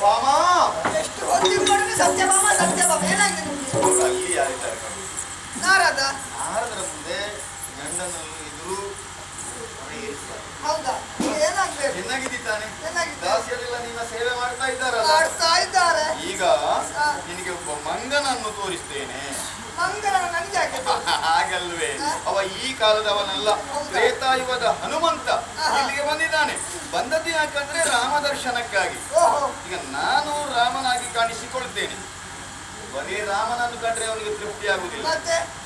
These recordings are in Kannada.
ಭಾಮ ಎಷ್ಟು ಹೊತ್ತಿಗೆ ನೋಡಿದ್ರೆ ಸತ್ಯಭಾಮ ಸತ್ಯಭಾಮ ಏನಾಗಿದೆ ನಿಮ್ಗೆ? ಅಲ್ಲಿ ಯಾರಿದ್ದಾರೆ? ನಾರದ ನಾರದರ ಮುಂದೆ ಗಂಡನನ್ನು ಎದುರು ಹೌದಾ ಏನಾಗ್ಬೇಕು? ಚೆನ್ನಾಗಿದ್ದಿ ತಾನೆ? ಚೆನ್ನಾಗಿದೆ. ದಾಸಿಯರೆಲ್ಲ ನಿನ್ನ ಸೇವೆ ಮಾಡ್ತಾ ಇದ್ದಾರಲ್ಲ. ಮಾಡ್ತಾ ಇದ್ದಾರೆ. ಈಗ ನಿನಗೆ ಒಬ್ಬ ಮಂಗನನ್ನು ತೋರಿಸ್ತೇನೆ. ಮಂಗನ ನನಗೆ ಯಾಕೆ? ಹಾಗಲ್ವೇ, ಅವ ಈ ಕಾಲದವನಲ್ಲ, ತ್ರೇತಾಯುಗದ ಹನುಮಂತ ಇಲ್ಲಿಗೆ ಬಂದಿದ್ದಾನೆ. ಬಂದದ್ದು ಯಾಕಂದ್ರೆ ರಾಮ ದರ್ಶನಕ್ಕಾಗಿ. ಈಗ ನಾನು ರಾಮನಾಗಿ ಕಾಣಿಸಿಕೊಳ್ತೇನೆ. ಬರೀ ರಾಮನನ್ನು ಕಂಡ್ರೆ ಅವನಿಗೆ ತೃಪ್ತಿ ಆಗುದಿಲ್ಲ.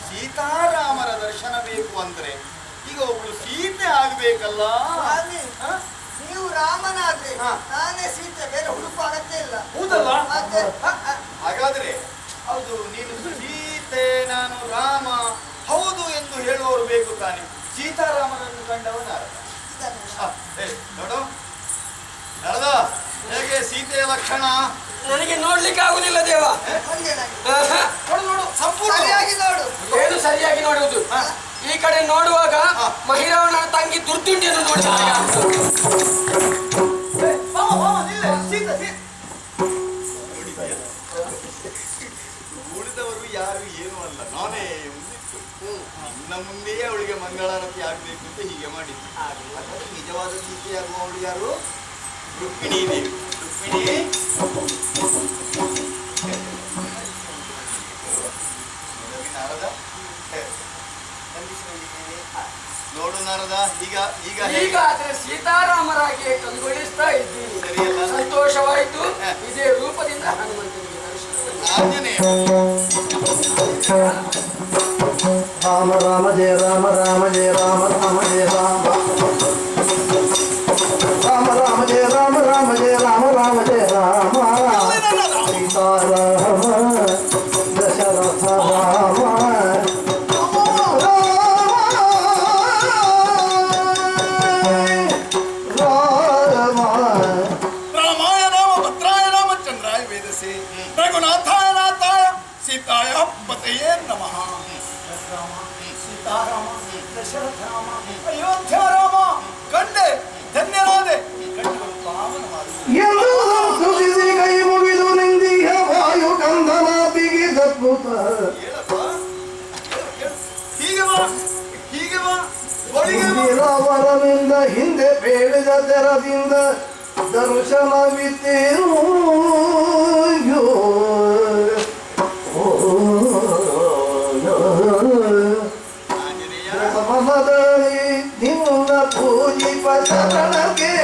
ಸೀತಾರಾಮರ ದರ್ಶನ ಬೇಕು ಅಂದ್ರೆ ಈಗ ಒಬ್ಳು ಸೀತೆ ಆಗ್ಬೇಕಲ್ಲ. ನೀವು ರಾಮನಾದ್ರೆ ನಾನೇ ಸೀತೆ, ಬೇರೆ ಹುಡುಕು ಅಗತ್ಯ ಇಲ್ಲ. ಹೌದಲ್ಲ? ಹಾಗಾದ್ರೆ ಹೌದು, ನೀನು ಸೀತೆ ನಾನು ರಾಮ ಹೌದು ಎಂದು ಹೇಳುವವರು ಬೇಕು ತಾನೆ. ಸೀತಾರಾಮನನ್ನು ಕಂಡವನಾರ ನೋಡು ನರದ ಹೇಗೆ ಸೀತೆಯ ಲಕ್ಷಣ ನನಗೆ ನೋಡ್ಲಿಕ್ಕೆ ಆಗುದಿಲ್ಲ ದೇವ. ನೋಡು ಸಂಪೂರ್ಣ ನೋಡು. ಏನು ಸರಿಯಾಗಿ ನೋಡುವುದು? ಈ ಕಡೆ ನೋಡುವಾಗ ಮಹಿರಾವಣ ತಂಗಿ ದುರ್ದುಂಡಿಯನ್ನು ನೋಡಿದಾಗ ಉಳಿದವರು ಯಾರು ಏನು ಅಲ್ಲ, ನಾನೇ ನಿನ್ನ ಮುಂದೆಯೇ ಅವಳಿಗೆ ಮಂಗಳಾರತಿ ಆಗ್ಬೇಕು ಅಂತ ಹೀಗೆ ಮಾಡಿದ್ವಿ. ನಿಜವಾದ ಸೀತೆಯಾಗುವವಳು ಯಾರು? ರುಕ್ಮಿಣಿ ದೇವಿ. ರುಕ್ಮಿಣಿ ನಾರದ ನೋಡು ನಾರದ, ಈಗ ಈಗ ಈಗ ಆದ್ರೆ ಸೀತಾರಾಮರಾಗಿ ಕಂಗೊಳಿಸ್ತಾ ಇದ್ದೀನಿ. ಸರಿಯಲ್ಲ? ಸಂತೋಷವಾಯಿತು. ಇದೇ ರೂಪದಿಂದ ಹನುಮಂತನಿಗೆ ಆಂಜನೇಯ ರಾಮ ರಾಮ ಜಯ ರಾಮ ರಾಮ ಜಯ ರಾಮ ರಾಮ ಜಯ ರಾಮ ರಾಮ ರಾಮ ಜಯ ರಾಮ ರಾಮ ಜಯ ರಾಮ ರಾಮ ಜಯ ರಾಮ ಸೀತಾರಾಮ ದಶರಥ ರಾಮ ರಾಮಾಯ ರಾಮ ಭದ್ರಾಯ ರಾಮಚಂದ್ರಾಯ ವೇದಸೆ ರಘುನಾಥಾಯ ನಾಥಾಯ ಸೀತಾಯ ಪತಯೇ ನಮಃ. ಸೀತಾರಾಮ ದಶರಥ ರಾಮ ಅಯೋಧ್ಯ ರಾಮ ಕಂಡೆ ಧನ್ಯನಾದೆ. ಎಂದು ಸ್ತುತಿಸಿ ಕೈ ಮುಗಿದು ನಿಂದಿಯ ವಾಯು ಕಂದನ ಬಿಗಿದದ್ಭುತ ವರನಿಂದ ಹಿಂದೆ ಬೇಡಿದ ತೆರದಿಂದ ದರ್ಶನವಿತ್ತೇನು ಮನದಲ್ಲಿ ನಿನ್ನ ಪೂಜಿಪ ಶರಣಗೆ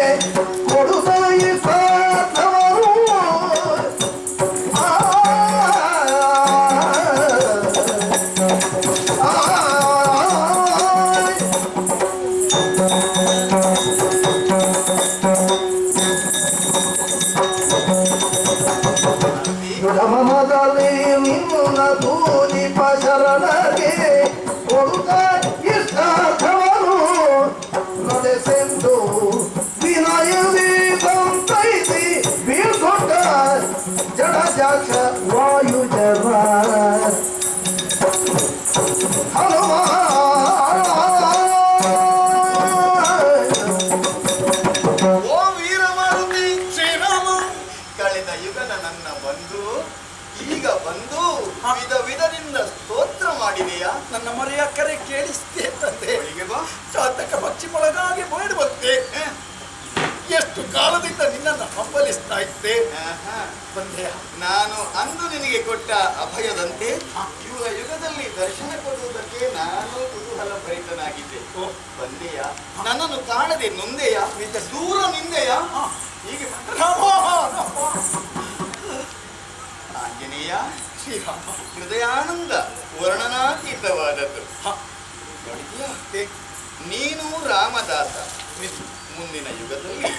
ಕೊಡುತ್ತಾಯಿ ಪಾರ್ಥವರು ಮನದಲ್ಲಿ ನಿನ್ನ ಪೂಜಿಪ ಶರಣಗೆ ಕೊಡುತ್ತಾ ಇಷ್ಟಾರ್ಥವರು ನಡೆಸೆಂದು ವಿನಯದಿ ಸಂತೈಸಿ ಬೀಳ್ಕೊಟ್ಟ ಜಡಜಾಕ್ಷ ವಾಯುಜರ ಹನುಮ ಓ ವೀರಮಾರುತಿ ಶ್ರೀರಾಮ, ಕಳೆದ ಯುಗದ ನನ್ನ ಬಂಧು ಈಗ ಬಂದು ವಿಧ ವಿಧದಿಂದ ಸ್ತೋತ್ರ ಮಾಡಿದೆಯಾ? ನನ್ನ ಮರೆಯ ಕರೆ ಕೇಳಿಸ್ತೆ ತಂದೆ. ಬಾ, ಚಾತಕ ಪಕ್ಷಿಮೊಳಗಾಗಿ ಬೇಡ ಬಂದೆ. ಎಷ್ಟು ಕಾಲದಿಂದ ನಿನ್ನನ್ನು ಹಂಬಲಿಸ್ತಾ ಇದ್ದೆ. ಬಂದೆಯ ನಾನು ಅಂದು ನಿನಗೆ ಕೊಟ್ಟ ಅಭಯದಂತೆ ಯುಗ ಯುಗದಲ್ಲಿ ದರ್ಶನ ಕೊಡುವುದಕ್ಕೆ ನಾನು ಕುತೂಹಲ ಭರಿತನಾಗಿದ್ದೆ. ಬಂದೆಯ ನನ್ನನ್ನು ಕಾಣದೆ ನೊಂದೆಯ ದೂರ ನಿಂದೆಯ ಹೀಗೆ ಆಂಜನೇಯ ಶ್ರೀರಾಮ ಹೃದಯಾನಂದ ವರ್ಣನಾತೀತವಾದದ್ದು. ನೋಡಿದ್ಯಾ, ನೀನು ರಾಮದಾಸ, ಮುಂದಿನ ಯುಗದಲ್ಲಿ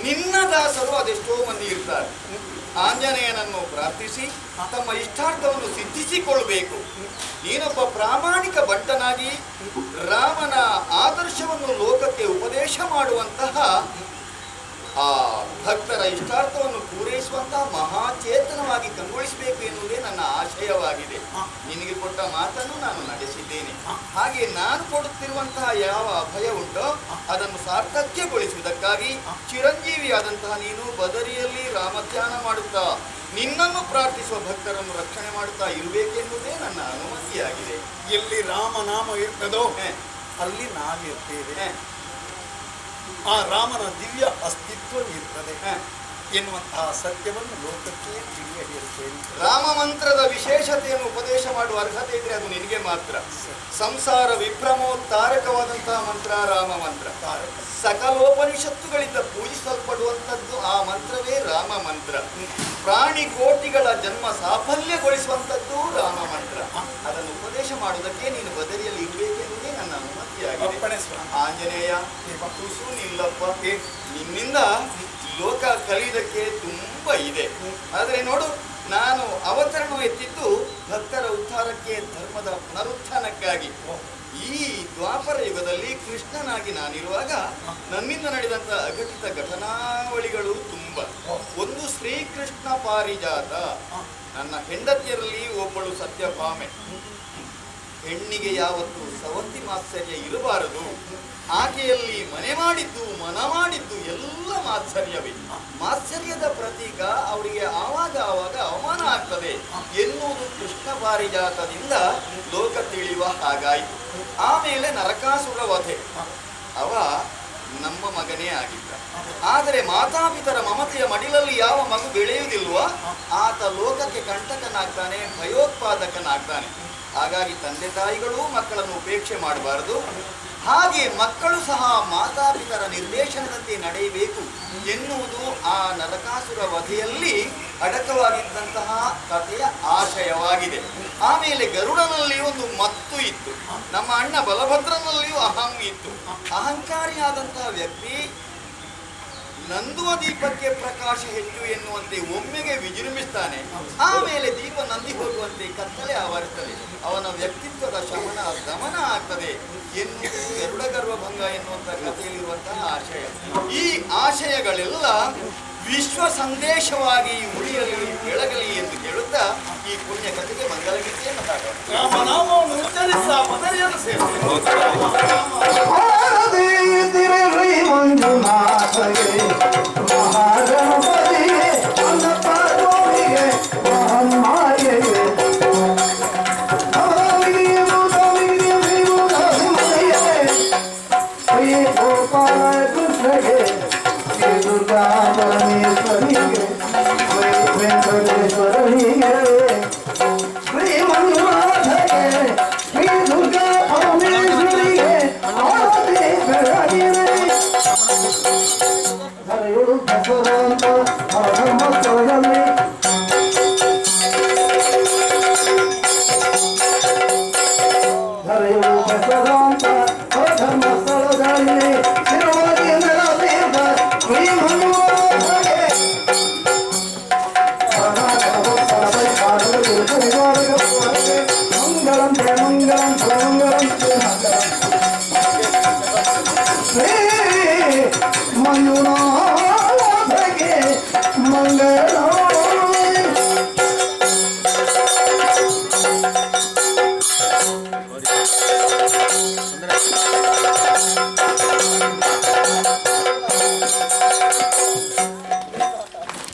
ನಿನ್ನ ದಾಸರು ಅದೆಷ್ಟೋ ಮಂದಿ ಇರ್ತಾರೆ. ಆಂಜನೇಯನನ್ನು ಪ್ರಾರ್ಥಿಸಿ ತಮ್ಮ ಇಷ್ಟಾರ್ಥವನ್ನು ಸಿದ್ಧಿಸಿಕೊಳ್ಬೇಕು. ನೀನೊಬ್ಬ ಪ್ರಾಮಾಣಿಕ ಭಟ್ಟನಾಗಿ ರಾಮನ ಆದರ್ಶವನ್ನು ಲೋಕಕ್ಕೆ ಉಪದೇಶ ಮಾಡುವಂತಹ ಆ ಭಕ್ತರ ಇಷ್ಟಾರ್ಥವನ್ನು ಪೂರೈಸುವಂತಹ ಮಹಾಚೇತನವಾಗಿ ಕಂಗೊಳಿಸಬೇಕು ಎನ್ನುವುದೇ ನನ್ನ ಆಶಯವಾಗಿದೆ. ನಿನಗೆ ಕೊಟ್ಟ ಮಾತನ್ನು ನಾನು ನಡೆಸಿದ್ದೇನೆ. ಹಾಗೆ ನಾನು ಕೊಡುತ್ತಿರುವಂತಹ ಯಾವ ಅಭಯ ಉಂಟೋ ಅದನ್ನು ಸಾರ್ಥಕ್ಯಗೊಳಿಸುವುದಕ್ಕಾಗಿ ಚಿರಂಜೀವಿಯಾದಂತಹ ನೀನು ಬದರಿಯಲ್ಲಿ ರಾಮಧ್ಯಾನ ಮಾಡುತ್ತಾ ನಿನ್ನನ್ನು ಪ್ರಾರ್ಥಿಸುವ ಭಕ್ತರನ್ನು ರಕ್ಷಣೆ ಮಾಡುತ್ತಾ ಇರಬೇಕೆನ್ನುವುದೇ ನನ್ನ ಅನುಮತಿಯಾಗಿದೆ. ಎಲ್ಲಿ ರಾಮನಾಮ ಇರ್ತದೋ ಅಲ್ಲಿ ನಾವಿರ್ತೇವೆ. ಆ ರಾಮನ ದಿವ್ಯ ಅಸ್ತಿತ್ವ ಇರ್ತದೆ ಎನ್ನುವಂತಹ ಸತ್ಯವನ್ನು ಲೋಕಕ್ಕೆ ತಿಳಿಯ ಹೇಳ್ತೇನೆ. ರಾಮ ಮಂತ್ರದ ವಿಶೇಷತೆಯನ್ನು ಉಪದೇಶ ಮಾಡುವ ಅರ್ಹತೆ ಇದ್ರೆ ಅದು ನಿನಗೆ ಮಾತ್ರ. ಸಂಸಾರ ವಿಭ್ರಮೋತ್ತಾರಕವಾದಂತಹ ಮಂತ್ರ ರಾಮ ಮಂತ್ರ. ಸಕಲೋಪನಿಷತ್ತುಗಳಿಂದ ಪೂಜಿಸಲ್ಪಡುವಂಥದ್ದು ಆ ಮಂತ್ರವೇ ರಾಮ ಮಂತ್ರ. ಪ್ರಾಣಿ ಕೋಟಿಗಳ ಜನ್ಮ ಸಾಫಲ್ಯಗೊಳಿಸುವಂಥದ್ದು ರಾಮ ಮಂತ್ರ. ಅದನ್ನು ಉಪದೇಶ ಮಾಡುವುದಕ್ಕೆ ನೀನು ಬದರಿಯಲ್ಲಿ ಇರಬೇಕೆನ್ನುವುದೇ ನನ್ನ ಅನುಮತಿಯಾಗಿದೆ. ಆಂಜನೇಯ ತುಸು ನಿಲ್ಲಪ್ಪ, ನಿನ್ನಿಂದ ಲೋಕ ಕಲಿಯುವುದಕ್ಕೆ ತುಂಬ ಇದೆ. ಆದರೆ ನೋಡು, ನಾನು ಅವತರಣ ಎತ್ತಿದ್ದು ಭಕ್ತರ ಉದ್ಧಾರಕ್ಕೆ, ಧರ್ಮದ ಪುನರುತ್ಥಾನಕ್ಕಾಗಿ. ಈ ದ್ವಾಪರ ಯುಗದಲ್ಲಿ ಕೃಷ್ಣನಾಗಿ ನಾನಿರುವಾಗ ನನ್ನಿಂದ ನಡೆದಂತ ಅಘಟಿತ ಘಟನಾವಳಿಗಳು ತುಂಬ. ಒಂದು ಶ್ರೀಕೃಷ್ಣ ಪಾರಿಜಾತ. ನನ್ನ ಹೆಂಡತಿಯರಲ್ಲಿ ಒಬ್ಬಳು ಸತ್ಯಭಾಮೆ. ಹೆಣ್ಣಿಗೆ ಯಾವತ್ತು ಸವತಿ ಮಾತ್ಸರ್ಯ ಇರಬಾರದು. ಆಕೆಯಲ್ಲಿ ಮನೆ ಮಾಡಿದ್ದು ಮನ ಮಾಡಿದ್ದು ಎಲ್ಲ ಮಾತ್ಸರ್ಯವೇ. ಮಾತ್ಸರ್ಯದ ಪ್ರತೀಕ ಅವರಿಗೆ ಆವಾಗ ಅವಮಾನ ಆಗ್ತದೆ ಎನ್ನುವುದು ಕೃಷ್ಣ ಪಾರಿಜಾತದಿಂದ ಲೋಕ ತಿಳಿಯುವ ಹಾಗಾಯಿತು. ಆಮೇಲೆ ನರಕಾಸುರ ವಧೆ. ಅವ ನಮ್ಮ ಮಗನೇ ಆಗಿದ್ದ. ಆದರೆ ಮಾತಾಪಿತರ ಮಮತೆಯ ಮಡಿಲಲ್ಲಿ ಯಾವ ಮಗು ಬೆಳೆಯುವುದಿಲ್ವೋ ಆತ ಲೋಕಕ್ಕೆ ಕಂಟಕನಾಗ್ತಾನೆ, ಭಯೋತ್ಪಾದಕನಾಗ್ತಾನೆ. ಹಾಗಾಗಿ ತಂದೆ ತಾಯಿಗಳು ಮಕ್ಕಳನ್ನು ಉಪೇಕ್ಷೆ ಮಾಡಬಾರದು. ಹಾಗೆ ಮಕ್ಕಳು ಸಹ ಮಾತಾಪಿತರ ನಿರ್ದೇಶನದಂತೆ ನಡೆಯಬೇಕು ಎನ್ನುವುದು ಆ ನರಕಾಸುರ ವಧೆಯಲ್ಲಿ ಅಡಕವಾಗಿದ್ದಂತಹ ಕಥೆಯ ಆಶಯವಾಗಿದೆ. ಆಮೇಲೆ ಗರುಡನಲ್ಲಿ ಒಂದು ಮತ್ತು ಇತ್ತು. ನಮ್ಮ ಅಣ್ಣ ಬಲಭದ್ರನಲ್ಲಿಯೂ ಅಹಂ ಇತ್ತು. ಅಹಂಕಾರಿಯಾದಂತಹ ವ್ಯಕ್ತಿ ನಂದುವ ದೀಪಕ್ಕೆ ಪ್ರಕಾಶ ಹೆಚ್ಚು ಎನ್ನುವಂತೆ ಒಮ್ಮೆಗೆ ವಿಜೃಂಭಿಸ್ತಾನೆ. ಆಮೇಲೆ ದೀಪ ನಂದಿ ಹೋಗುವಂತೆ ಕತ್ತಲೆ ಆವರಿಸ್ತದೆ. ಅವನ ವ್ಯಕ್ತಿತ್ವದ ಶಮನ ದಮನ ಆಗ್ತದೆ ಎನ್ನುವುದು ಗರುಡ ಗರ್ವಭಂಗ ಎನ್ನುವಂತಹ ಕಥೆಯಲ್ಲಿರುವಂತಹ ಆಶಯ. ಈ ಆಶಯಗಳೆಲ್ಲ ವಿಶ್ವ ಸಂದೇಶವಾಗಿ ಉಳಿಯಲಿ, ಬೆಳಗಲಿ ಎಂದು ಹೇಳುತ್ತಾ ಈ ಪುಣ್ಯ ಕಥೆಗೆ ಮಂಗಲಗೀತೆಯನ್ನು ಹಾಡೋಣ. ರಾಮನಾಮವನ್ನು ಉಚ್ಚರಿಸ ಬದರಿಯನ್ನು ಮಹಾಗಣಪತಿಗೆ ಅನ್ನಪಾರ್ವತಿಗೆ ಮಹನ್ಮಾಯೆಗೆ ಶ್ರೀ ಗೋಪಾಲ ಕೃಷ್ಣಗೆ ಶ್ರೀ ದುರ್ಗಾ ಪರಮೇಶ್ವರಿಗೆ ಶ್ರೀ ವೆಂಕಟೇಶ್ವರನಿಗೆ ಶ್ರೀ ಮಂಜುನಾಥಗೆ ಶ್ರೀ ದುರ್ಗಾ ಪರಮೇಶ್ವರಿಗೆ ಆರತಿ ಬೆಳಗಿರೆ ಧರೆಯು ಬಸವಂತ ಧರ್ಮಸ್ಥಳದಲ್ಲಿ ಧರೆಯು ಬಸವಂತ ಧರ್ಮಸ್ಥಳದಲ್ಲಿ ಶಿರವಾಗಿ ನೆಲತೀರ್ಥ ಶ್ರೀ ಮಂಜುನಾಥಗೆ ಮಂಗಳಂ ಮಂಗಳಂ ಮಂಗಳಂ ಮಂಗಳಂ